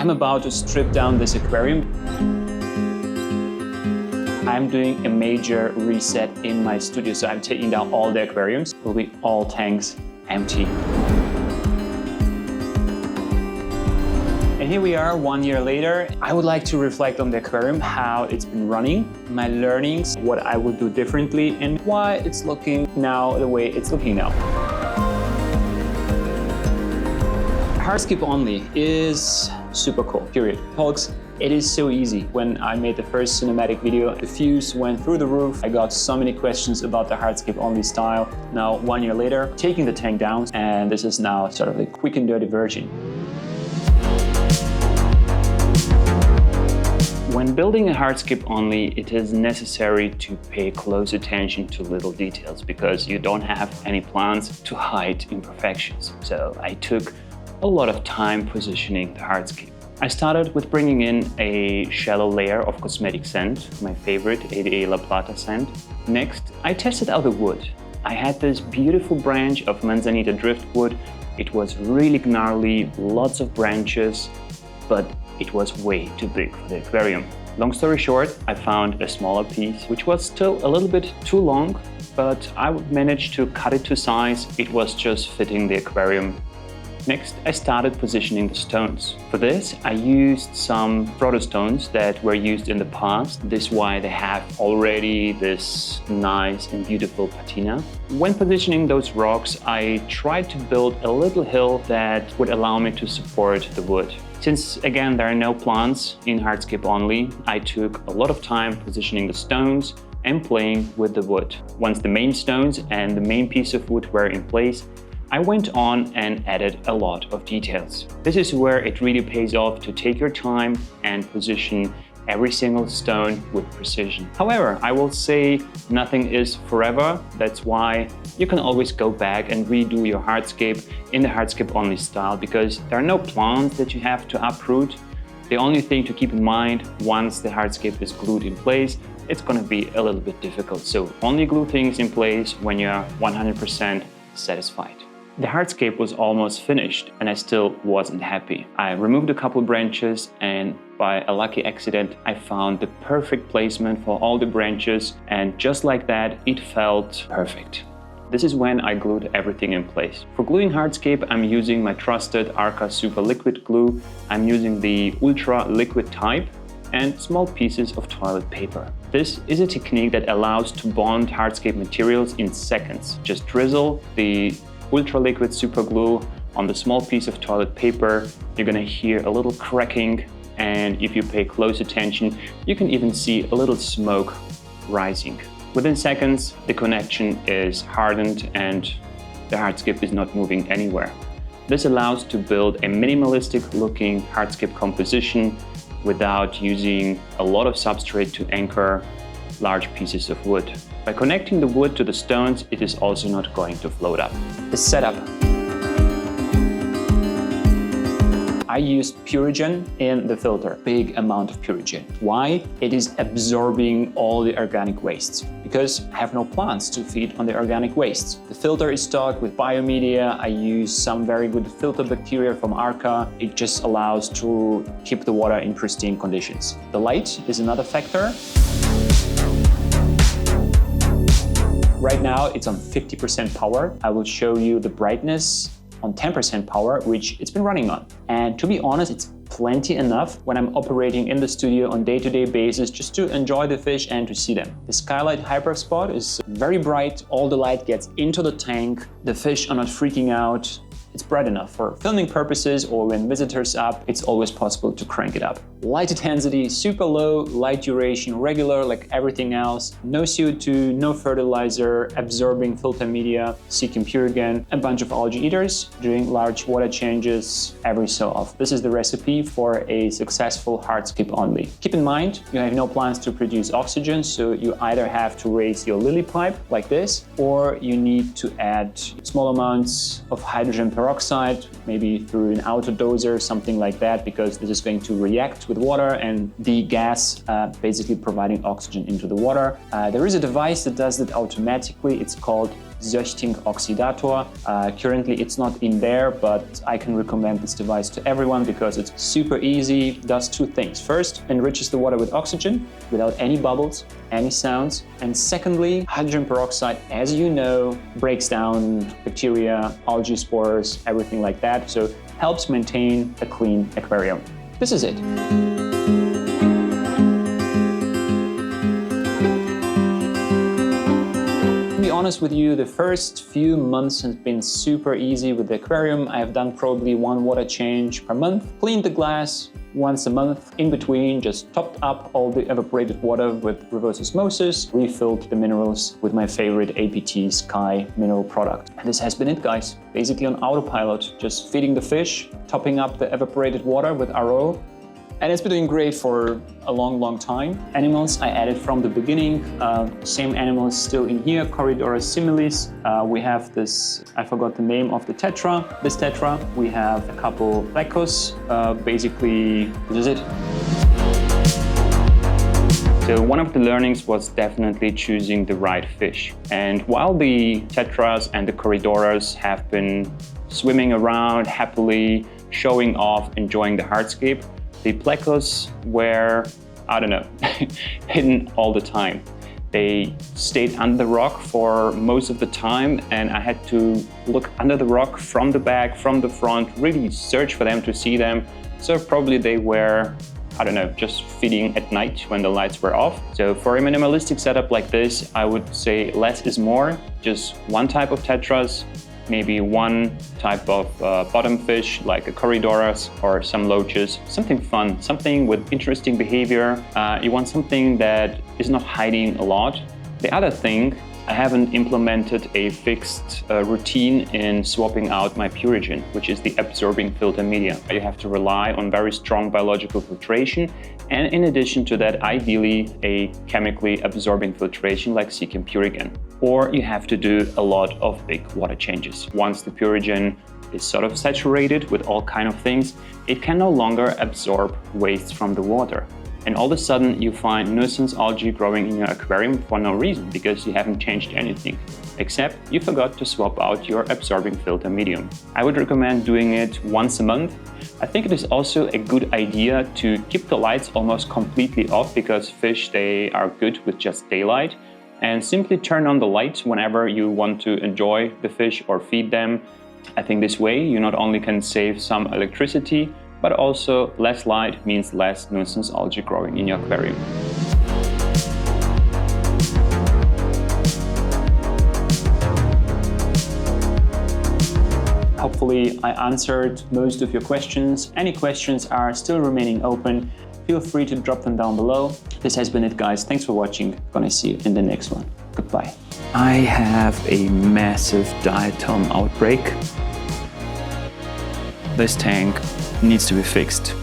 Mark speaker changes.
Speaker 1: I'm about to strip down this aquarium. I'm doing a major reset in my studio, so I'm taking down all the aquariums. Will be all tanks empty. And here we are 1 year later. I would like to reflect on the aquarium, how it's been running, my learnings, what I would do differently, and why it's looking now the way it's looking now. Hardscape only is super cool, period. Folks, it is so easy. When I made the first cinematic video, the views went through the roof. I got so many questions about the hardscape only style. Now, 1 year later, taking the tank down, and this is now sort of a quick and dirty version. When building a hardscape only, it is necessary to pay close attention to little details because you don't have any plans to hide imperfections. So I took a lot of time positioning the hardscape. I started with bringing in a shallow layer of cosmetic sand, my favorite 88 La Plata sand. Next, I tested out the wood. I had this beautiful branch of manzanita driftwood. It was really gnarly, lots of branches, but it was way too big for the aquarium. Long story short, I found a smaller piece, which was still a little bit too long, but I managed to cut it to size. It was just fitting the aquarium. Next, I started positioning the stones. For this, I used some protostones that were used in the past. This is why they have already this nice and beautiful patina. When positioning those rocks, I tried to build a little hill that would allow me to support the wood. Since, again, there are no plants in hardscape only, I took a lot of time positioning the stones and playing with the wood. Once the main stones and the main piece of wood were in place, I went on and added a lot of details. This is where it really pays off to take your time and position every single stone with precision. However, I will say nothing is forever. That's why you can always go back and redo your hardscape in the hardscape only style because there are no plants that you have to uproot. The only thing to keep in mind, once the hardscape is glued in place, it's going to be a little bit difficult. So only glue things in place when you're 100% satisfied. The hardscape was almost finished and I still wasn't happy. I removed a couple branches and by a lucky accident I found the perfect placement for all the branches, and just like that it felt perfect. This is when I glued everything in place. For gluing hardscape, I'm using my trusted Arca Super Liquid Glue. I'm using the Ultra Liquid type and small pieces of toilet paper. This is a technique that allows to bond hardscape materials in seconds. Just drizzle the ultra liquid super glue on the small piece of toilet paper. You're gonna hear a little cracking, and if you pay close attention, you can even see a little smoke rising. Within seconds, the connection is hardened and the hardscape is not moving anywhere. This allows to build a minimalistic looking hardscape composition without using a lot of substrate to anchor large pieces of wood. By connecting the wood to the stones, it is also not going to float up. The setup. I used Purigen in the filter, big amount of Purigen. Why? It is absorbing all the organic wastes, because I have no plants to feed on the organic wastes. The filter is stocked with biomedia. I use some very good filter bacteria from Arca. It just allows to keep the water in pristine conditions. The light is another factor. Right now it's on 50% power. I will show you the brightness on 10% power, which it's been running on. And to be honest, it's plenty enough when I'm operating in the studio on day-to-day basis just to enjoy the fish and to see them. The Skylight Hyper Spot is very bright. All the light gets into the tank. The fish are not freaking out. It's bright enough for filming purposes, or when visitors up, it's always possible to crank it up. Light intensity, super low, light duration, regular like everything else. No CO2, no fertilizer, absorbing filter media, seeking Purigen, a bunch of algae eaters, doing large water changes every so often. This is the recipe for a successful hardscape only. Keep in mind, you have no plans to produce oxygen, so you either have to raise your lily pipe like this, or you need to add small amounts of hydrogen peroxide, maybe through an autodoser, something like that, because this is going to react with water and the gas basically providing oxygen into the water. There is a device that does it automatically. It's called Zöchting Oxidator. Currently it's not in there, but I can recommend this device to everyone because it's super easy, does two things. First, enriches the water with oxygen without any bubbles, any sounds. And secondly, hydrogen peroxide, as you know, breaks down bacteria, algae spores, everything like that. So helps maintain a clean aquarium. This is it. To be honest with you, the first few months have been super easy with the aquarium. I have done probably one water change per month, cleaned the glass once a month. In between, just topped up all the evaporated water with reverse osmosis, refilled the minerals with my favorite APT Sky mineral product. And this has been it, guys. Basically on autopilot, just feeding the fish, topping up the evaporated water with RO. And it's been doing great for a long time. Animals I added from the beginning, same animals still in here, Corydoras similis. We have this, I forgot the name of the tetra, this tetra. We have a couple plecos, basically this is it. So one of the learnings was definitely choosing the right fish. And while the tetras and the Corydoras have been swimming around happily, showing off, enjoying the hardscape, the plecos were, I don't know, hidden all the time. They stayed under the rock for most of the time, and I had to look under the rock from the back, from the front, really search for them to see them. So probably they were, I don't know, just feeding at night when the lights were off. So for a minimalistic setup like this, I would say less is more. Just one type of tetras, maybe one type of bottom fish like a Corydoras or some loaches, something fun, something with interesting behavior. You want something that is not hiding a lot. The other thing, I haven't implemented a fixed routine in swapping out my Purigen, which is the absorbing filter media. You have to rely on very strong biological filtration, and in addition to that, ideally a chemically absorbing filtration like Seachem Purigen. Or you have to do a lot of big water changes. Once the Purigen is sort of saturated with all kind of things, it can no longer absorb waste from the water. And all of a sudden you find nuisance algae growing in your aquarium for no reason, because you haven't changed anything, except you forgot to swap out your absorbing filter medium. I would recommend doing it once a month. I think it is also a good idea to keep the lights almost completely off, because fish, they are good with just daylight, and simply turn on the lights whenever you want to enjoy the fish or feed them. I think this way you not only can save some electricity, but also less light means less nuisance algae growing in your aquarium. Hopefully I answered most of your questions. Any questions are still remaining open. Feel free to drop them down below. This has been it, guys. Thanks for watching. Gonna see you in the next one. Goodbye. I have a massive diatom outbreak. This tank needs to be fixed.